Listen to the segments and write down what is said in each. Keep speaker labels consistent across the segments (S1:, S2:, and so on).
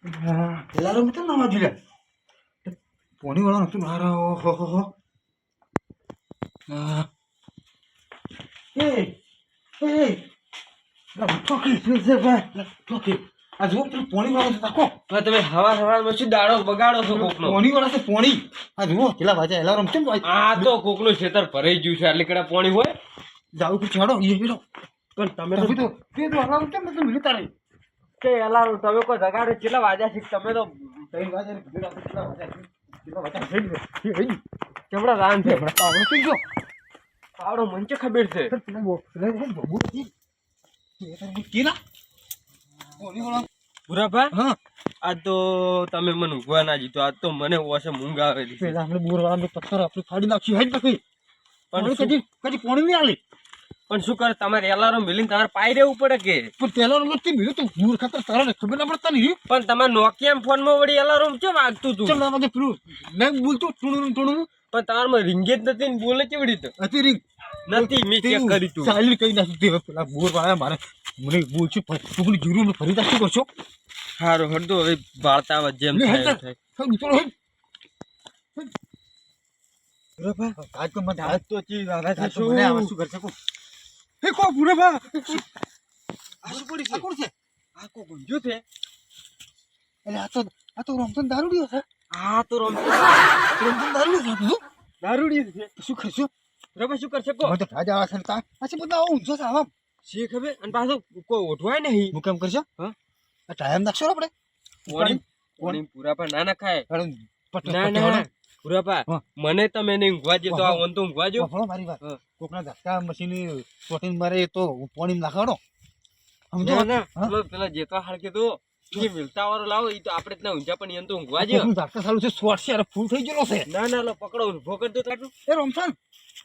S1: Claro, no más Julia. Poni wala tu nara ho. Hey, hey. La toki se va. La toki. આ જો પેલું પોણી વાળો છે તાકો
S2: તમે હવા પછી દાડો બગાડો છો કોકનો.
S1: પોણી વાળો છે પોણી. આ જુઓ કેટલા વાગ્યા એલાર્મ કેમ વાય
S2: આ તો કોકનું ખેતર ભરાઈ ગયું છે એટલે કડા પોણી હોય
S1: જાવ કે ચડો એ હેડો
S2: પણ તમે
S1: તો તે તો એલાર્મ કેમ નતું મિલતા રે
S2: કે એલારો તમે કોઈ જગાડો કેટલા વાગ્યા છે તમે તો
S1: 3 વાગ્યા કેટલા વાગ્યા હેડ
S2: કેવડા રાન છે
S1: હમણાં પાવડો થઈ ગયો
S2: પાવડો મંચે ખબર છે
S1: તમે બોલે બબુ કીના પોણી વાળો
S2: પુરાભા
S1: હા
S2: આજ તો તમે મને ઊંઘવા ના જીતો આજ તો મને ઓછે ઊંઘ આવેલી
S1: પેલા આપણે બોરવાળા પથ્થર આપણે ફાડી નાખ્યું હેડ નાખી પણ કદી પોણી નહીં આલી
S2: પણ શું કરે તમારે એલાર્મ મિલીને તમારે પાઈ રહેવું પડે કે
S1: પણ પેલા નંબર થી મિલ્યો તો મૂર્ખ હતા તારા ખબર ના પડતા નહીં
S2: પણ તમારે નોકિયા ફોનમાં વળી એલાર્મ કેમ વાગતું હતું
S1: ચલ ના પેલું મેં બોલતું ટુણું
S2: પણ તમારે રિંગે જ નથી ને બોલે કેવી રીતે
S1: હતી રીંગ
S2: નથી મેં ચેક કરી તું
S1: ચાલી કઈ નાખી તે પેલા બોરવાળા મારે મને બોલશું તું જરૂર ફરી તા શું કરશો
S2: સારું હડતો હવે વાર્તા જેમ થાય
S1: આજ તો મને
S2: આજ તો ચી વાગે છે
S1: મને આવા શું કરશે કો હે કો પૂરે બા આ શું પડી છે કોણ છે
S2: આ કો ગુંજો છે
S1: એટલે આ તો રમતન દારૂડિયો છે
S2: આ તો
S1: રમતન દારૂડિયો છે
S2: દારૂડી છે
S1: શું કરશો
S2: રબા શું કરશે કો
S1: મને તો રાજા આવા સંતા આ છે બધા ઊંઝો છે આવા
S2: શી ખબર અને પાછો કોઈ ઓઠવાય નહીં
S1: હું કેમ કરશો
S2: હા
S1: આ ટાઈમ નાખશો આપણે
S2: પોણી પૂરા પર ના ખાય
S1: પટ
S2: ના પુરાપા મને તમે એને ઊંઘવા દે તો આ ઓન તો ઊંઘવા જો
S1: મારી વાત કોકના ધક્કા મશીન પ્રોટીન મારે તો પાણી નાખવાનો સમજો
S2: ના પેલા જેતો હાલ કીધું જે મિલતા વાળો લાવો એ તો આપણે જ ના ઊંઝા પણ એને તો ઊંઘવા જો
S1: ધક્કા ચાલુ છે શોર્ટ છે અરે ફૂલ થઈ ગયેલો છે
S2: ના લો પકડો ઊભો કરી દો તાટું
S1: એ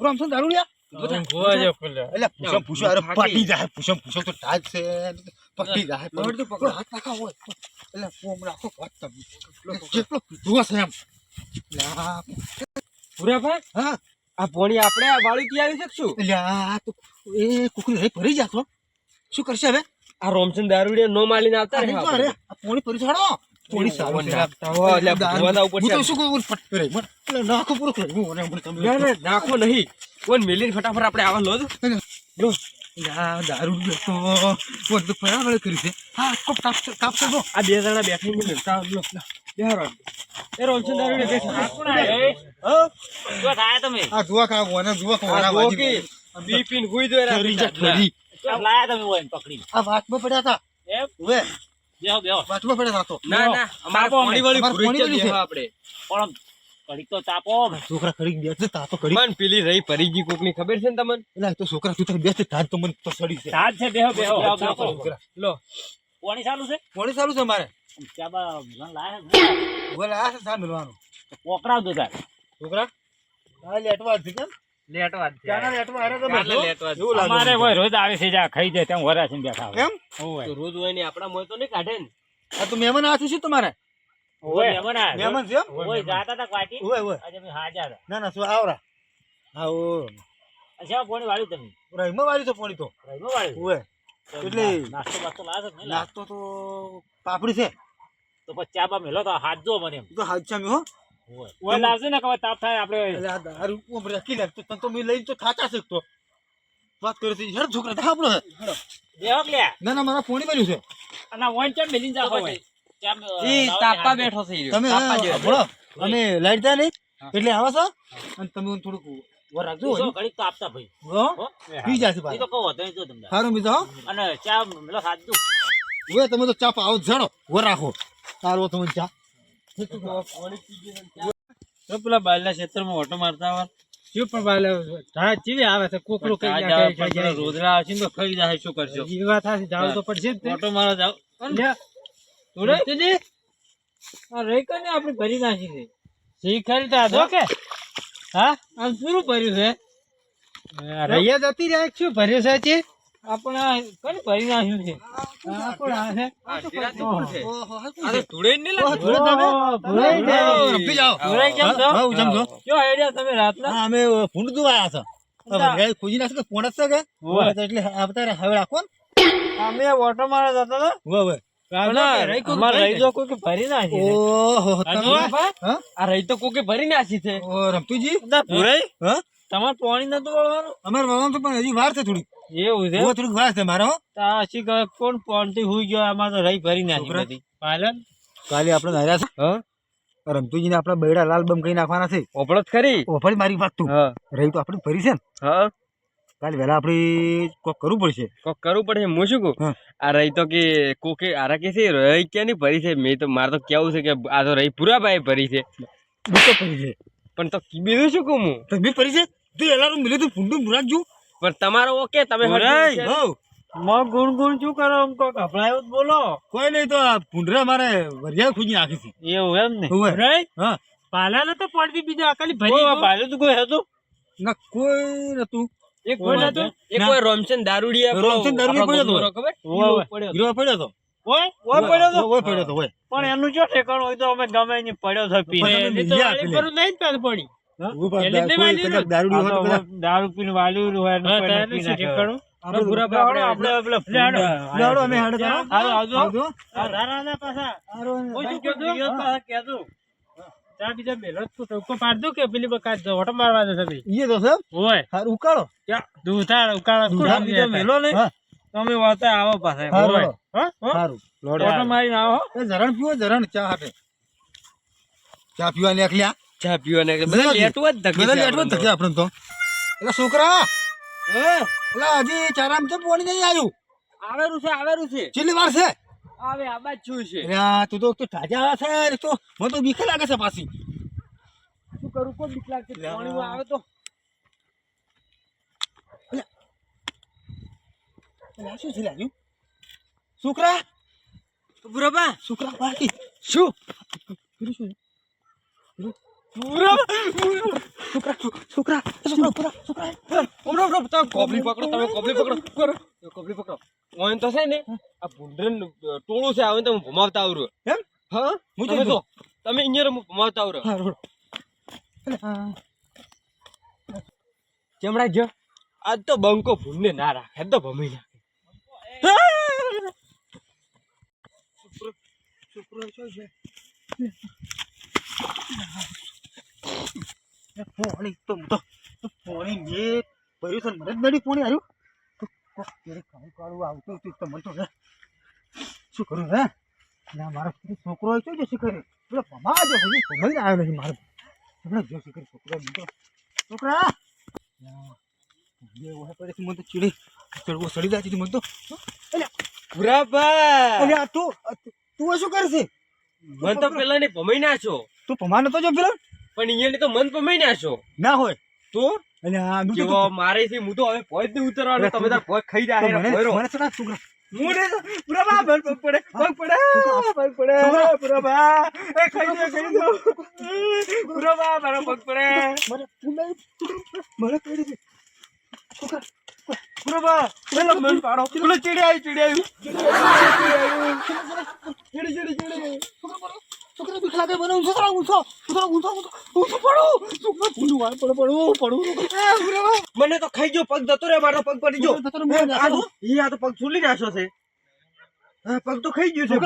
S1: રમસન દારૂડિયા
S2: ઊંઘવા જો પેલા
S1: એટલે પૂછો અરે પાટી જાય પૂછો તો ટાઈટ છે પકડી જાય
S2: તો પકડો
S1: હાથ નાખા હોય એટલે ફોમ રાખો વાત તમે જેટલો દુઆ છે એમ
S2: પુરાપા
S1: હા
S2: આ પોણી આપણે આ વાળી થી આવી શકશું
S1: એટલે આ તો એ કુકરી રહી ભરી જાતો શું કરશે હવે
S2: આ રોમચંદ દારૂડિયા નો માલીને આવતા રહે
S1: અરે આ પોણી ભરી છાડો પોણી સારું
S2: નાખતા હોય એટલે ભગવાના ઉપર
S1: હું તો શું કહું પટ કરે એટલે નાખો પૂરો કરે હું મને તમે
S2: ના નાખો નહીં કોણ મિલીને ફટાફટ આપણે આવા લો
S1: લો યા દારૂ તો કોણ તો ફરાવળ કરી છે હા કોપ કાપ દો
S2: આ બે જણા બેઠીને મિલતા લો બેહારો એ રોમચંદ દારૂડિયા બેઠા કોણ આયા જો થાય તમે
S1: આ જુવા કા ઓને જુવા કોના વાજી
S2: બીપીન હુઈ દો રા
S1: ફરી
S3: લાયા તમે હોય પકડી
S1: આ વાતમાં પડ્યા હતા
S3: એમ
S1: હવે
S3: બેહો
S1: વાતમાં પડ્યા હતા તો
S2: ના અમાર પોણી વાળી ભૂરી છે આપણે
S3: પણ કડીક તો તાપો
S1: છોકરા ખડી ગયા છે તા તો ખડી
S2: મન પેલી રહી પરીજી કોકની ખબર છે ને તમને
S1: એટલે તો છોકરા તું તારી બેસે તાર તો મને તો સડી છે
S3: તાજ છે બેહો
S2: લો
S3: પાણી ચાલુ છે
S1: પોણી ચાલુ છે મારે
S3: ચાબા લાયા
S1: બોલે આ છે સા મિલવાનું
S3: પોકરાવ દો તાર
S1: છોકરા આ લેટવા છે કેમ
S2: લેટવા
S1: ચાના લેટવા અરે તમે
S2: લેટવા
S1: એવું લાગે
S3: અમારે હોય રોજ આવે છે જા ખાઈ જાય તેમ વરા છે બેઠા હોય
S1: કેમ
S3: હોય
S2: તો રોજ હોય ને આપડા મોય તો નહીં કાઢે ને
S1: આ તો મહેમાન આ છે તમારે મહેમાન છે
S3: હોય જાતા તા ક્વાટી
S1: ઓય
S3: આજે અમે હાજર
S1: ના શું આવરા આવો
S3: અચ્છા પાણી વાળ્યું તમે
S1: રહીમાં વાળી તો પોણી તો
S3: રહીમાં વાળ્યું
S1: ઓય એટલે
S3: નાસ્તો બાસ્તો લાવે છે ને
S1: નાસ્તો તો પાપડી છે
S3: તો પછી ચાબા મેલો તો હાથ જો મને એમ
S1: તો હાથ ચામી હો
S3: ઓય લાવશે ને કવા તાપ થાય આપણે
S1: એટલે આ દારૂ ઉપર રાખી લે તો તને તો મેં લઈને તો થાચા છે તો વાત કરે છે હેડ છોકરા થા આપણો
S3: બેહો લે
S1: ના મારા પોણી મળ્યું છે
S3: અને વન ચમ મેલીન જા હોય ચમ
S2: ઈ તાપા બેઠો છે ઈ
S1: તમે
S2: તાપા જેવો
S1: બોલો અમે લાઈટ તા નહીં એટલે આવા છો અને તમે થોડુંક વર રાખજો
S3: જો ઘડીક તો આપતા ભાઈ
S1: હો પી જશે
S3: ઈ તો કહો તો જો તમને
S1: સારું મીધો
S3: અને ચા મેલો હાથ દો
S1: હવે તમે તો ચાપ આવો જાણો વર રાખો તારો તમે ચા
S3: પેલા બાયલા ક્ષેત્રમાં ઓટો મારતા વાર શું પણ બાયલા ઢા ચીવી આવે છે કોકરો કઈ જાય રોદરા આવશે તો ખાઈ જાય શું કરશો ઈ વાત આ જાવ તો પડશે ઓટો મારવા જાવ લે તોડે તેજી આ રહી કને આપણે ભરી નાખી છે સી ખરીદા દો કે હા આમ શું ભર્યું છે રૈયા જતી રહે શું ભર્યું છે ચી આપણે કને ભરી નાખ્યું છે આ કોણ આ છે
S2: આ ધૂળે ને લાગે
S1: રપી જાઓ હા સમજો
S3: કયો આઈડિયા તમે રાતના
S1: અમે ફૂંડ દુવાયા છે હવે ખોજી નાખે પોણ જ છે કે એટલે આવતા હવે રાખો
S3: અમે ઓટો મારવા જતા હતા
S1: હવે
S3: અમાર રહી જો કોઈ કે ભરી નાખી છે.
S1: ઓહો
S2: હા?
S3: આ રહી તો કોકે ભરી નાખી છે.
S1: ઓ રમતુજી
S3: ના ભુરાઈ
S1: હા
S3: તમારે પાણી નતું વાળવાનું
S1: અમારે વાવવાનું તો પણ હજી વાર છે થોડી
S3: એવું છે
S1: થોડીક વાર છે મારો
S3: તાશી કહે કોણ પાણી હુઈ ગયો અમાર તો રહી ભરી નાખી
S1: છોકરા.
S3: બધી પાલન
S1: કાલે આપણે નાર્યા છે
S3: હા
S1: રમતુજીને આપણા બૈડા લાલ બમ કહી નાખવાના છે
S3: ઓપડત ખરી
S1: ઓફળી મારી વાત તું
S3: હા
S1: રહી તો આપણે ભરી છે ને
S3: હા
S1: કાલે વહેલા આપણે કોક કરવું પડશે
S3: કોક કરવું પડે હું શું કહું
S1: હા.
S3: આ રહી તો કે કોકે આરા કે છે રહી ક્યાંની ભરી છે મેં તો મારે તો કેવું છે કે આ તો રહી પૂરા ભાઈ ભરી છે
S1: હું તો ભરી છે
S3: પણ તો બીજું શું કહું હું
S1: તો બી ભરી છે તું એલારું મિલે તું ફૂંડું રાખજો
S3: પણ તમારો ઓકે તમે
S1: ભરાય.
S3: હો માં ગુણ ગુણ શું કરો આમ કોક હફળાયો જ બોલો
S1: કોઈ નહીં તો આ ભૂંડરા મારે વરિયા ખૂજી નાખી છે
S3: એવું એમ ને
S1: હોવે.
S3: રહી
S1: હા
S3: પાલાને તો પડતી બીજા અકાલી ભરી પાલ્યો તો કોઈ હતું
S1: ના કોઈ નતું
S3: એક કોઈ નતું એક
S1: ના.
S3: કોઈ રોમચન દારૂડિયા
S1: રોમચંદ દારૂડિયા પડ્યો તો.
S3: ખબર
S1: હોવે.
S3: પડ્યો
S1: હીરો પડ્યો તો
S3: ઓય ઓય પડ્યો તો
S1: ઓય પડ્યો તો ઓય
S3: પણ એનું જો ઠેકાણું હોય તો અમે ગમે એને પડ્યો છે પી
S1: પણ તમે
S3: એની તો
S1: બીજા
S3: વાળી
S1: પેલે.
S3: પર નહીં જ પડી
S1: ઉભા
S3: એટલે જ
S1: કોઈ
S3: નહીં
S1: કદાચ દારૂડી હોય તો કદાચ
S3: દારૂ પીને વાલ્યું હોય ને કોઈ ને પી નાખે.
S1: આપણે
S3: પૂરા આપણે પેલા ફ્લેડ
S1: લાડો અમે હાડો ચાલો.
S3: હાલો આવજો
S1: આવજો.
S3: રારાના પાછા
S1: હારો ને.
S3: ઓય શું કીધું ઈયો પાછા કહેજો ચા બીજા મેલો તો ટોકો પાડ દઉં કે પેલી બકા ઓટો મારવા દે છે
S1: ઈએ તો છે
S3: ઓય
S1: હારું ઉકાળો
S3: દૂધાળ ઉકાળા
S1: દૂધાળ
S3: બીજો મેલો ને
S1: હા.
S3: તમે વાતા આવો પાછા
S1: હારું.
S3: ઓય હા
S1: હારું
S3: ઓટો મારીને આવો
S1: એ ઝરણ પીવો ઝરણ ચા હાટે ચા પીવા ને એકલ્યા
S3: ચા પીવાને
S1: બધા
S3: લેટવા જ
S1: બધા લેટવા જ ધકે આપણે તો એટલે છોકરા એટલે હજી ચારામ છે પાણી નહીં આવ્યું
S3: આવેરું છે
S1: કેટલી વાર છે
S3: આવે આબાજ છું છે
S1: એટલે આ તું તો તાજા છે ને તો મને તો બીક લાગે છે પાછી
S3: શું કરું કોઈ બીક લાગતી પાણી આવે તો
S1: એટલે આ શું છે લાગ્યું છોકરા
S3: બુરાબા
S1: છોકરા બાકી
S3: શું
S1: પેલું શું
S3: બુરાબા
S1: છોકરા છોકરા છોકરા છોકરા
S3: ઓમરો તમે કોબલી પકડો કોબલી પકડો ઓન તો છે ને આ ભૂંડરન ટોળું છે આવે તો હું ભમાવતા આવરો
S1: એમ
S3: હા
S1: હું
S3: તમે
S1: જો
S3: તો તમે ઇન્જર હું ભમાવતા આવરો
S1: હારું
S3: ચમડા જો આજ તો બંકો ભૂંડને ના રાખે તો ભમી નાખે
S1: છોકરો શું છે પોણી તો પોણી ને ભર્યું છે મને જ નડી પોણી આવ્યું તો કાળું કાળું આવતું હતું તો મને તો હે શું કરું હે ના મારો છોકરો શું જશે કરે પેલો ભમા જો હજી ભમાઈને આવ્યો નથી મારો હમણાં જો કરે છોકરો મને તો છોકરા બે ઓહે પડે છે મને તો ચીડી ચડવો સડી જાય છે મને તો
S3: બુરાબા
S1: અરે તું શું કરે છે
S3: મન તો પેલા ને ભમાઈ નાખો
S1: તું ભમા નતો જો પેલો
S3: પણ ઇન્જર તો મન ભમાઈ નાખો
S1: ના હોય
S3: તો
S1: અને આ નું
S3: કેવો મારે છે હું તો હવે ભોજ નહીં ઉતરવાનો તમે તાર ભોજ ખાઈ જાય
S1: મને
S3: ભોયરો
S1: મને છોકરા છોકરા
S3: મુને બુરાબા પગ પડે બુરાબા એ ખાઈ દો બુરાબા મારો પગ પડે
S1: મને તું મને પડી છે છોકરા
S3: બુરાબા પેલો મન પાડો પેલો ચીડી આવ્યું
S1: છોકરા બીક લાગે મને છોકરા ઊંચો પડો છોકરા પૂરું વાર પડું
S3: મને તો ખાઈ ગયો પગ જતો રે મારો પગ પડી ગયો
S1: છોકરા
S3: આ તો પગ છોલી નાખ્યો છે હા પગ તો ખાઈ ગયો છે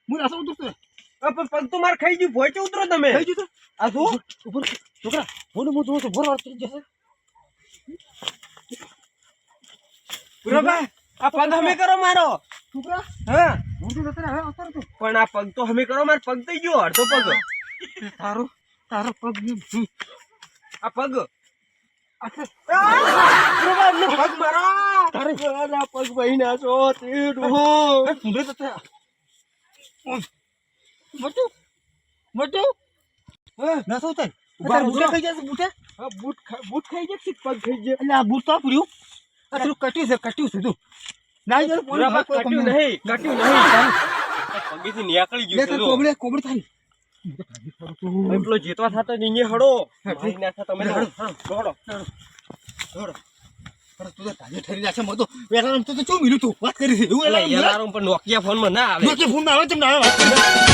S1: હું આસા ઉતરતો
S3: પણ પગ તો માર ખાઈ ગયું ભોય ઉતરો તમે
S1: થઈ ગયું
S3: આ શું
S1: ઉપર છોકરા બોલું હું જોઉં છું બોર વાર થઈ જશે
S3: બુરાબા આ પગ હમે કરો મારો
S1: છોકરા
S3: હા
S1: હું તો જતો હવે અવતાર તો
S3: પણ આ પગ તો હમે કરો માર પગ થઈ ગયો અડધો પગ
S1: તારો પગ ને
S3: આ પગ
S1: બુરાબા એમનો પગ મારો
S3: તારે આ પગ વહી નાખો તીડો
S1: પૂરે તો મોટું ના શું થાય
S3: ઉભા
S1: બુટા ખાઈ જશે બુટા
S3: આ બૂટ ખાઈ જશે પગ ખાઈ જાય
S1: એટલે આ બૂટ તો પૂર્યું આ થોડું કટ્યું છે તું ના જાય
S3: બુરાબા કટ્યું નહીં પગેથી નીકળી ગયું છે જો
S1: કોબડે થાય
S3: એટલો જેતવા થતો નીચે હડો મારી નાખા તમે હડો
S1: તું તો તાજે ઠરી રહ્યા છે મતો વેલા તો શું મિલ્યું તું વાત કરી છે એવું
S3: એલાર્મ પણ નોકિયા ફોન માં ના આવે
S1: ફોન આવે તેમ ના આવે વાત કરી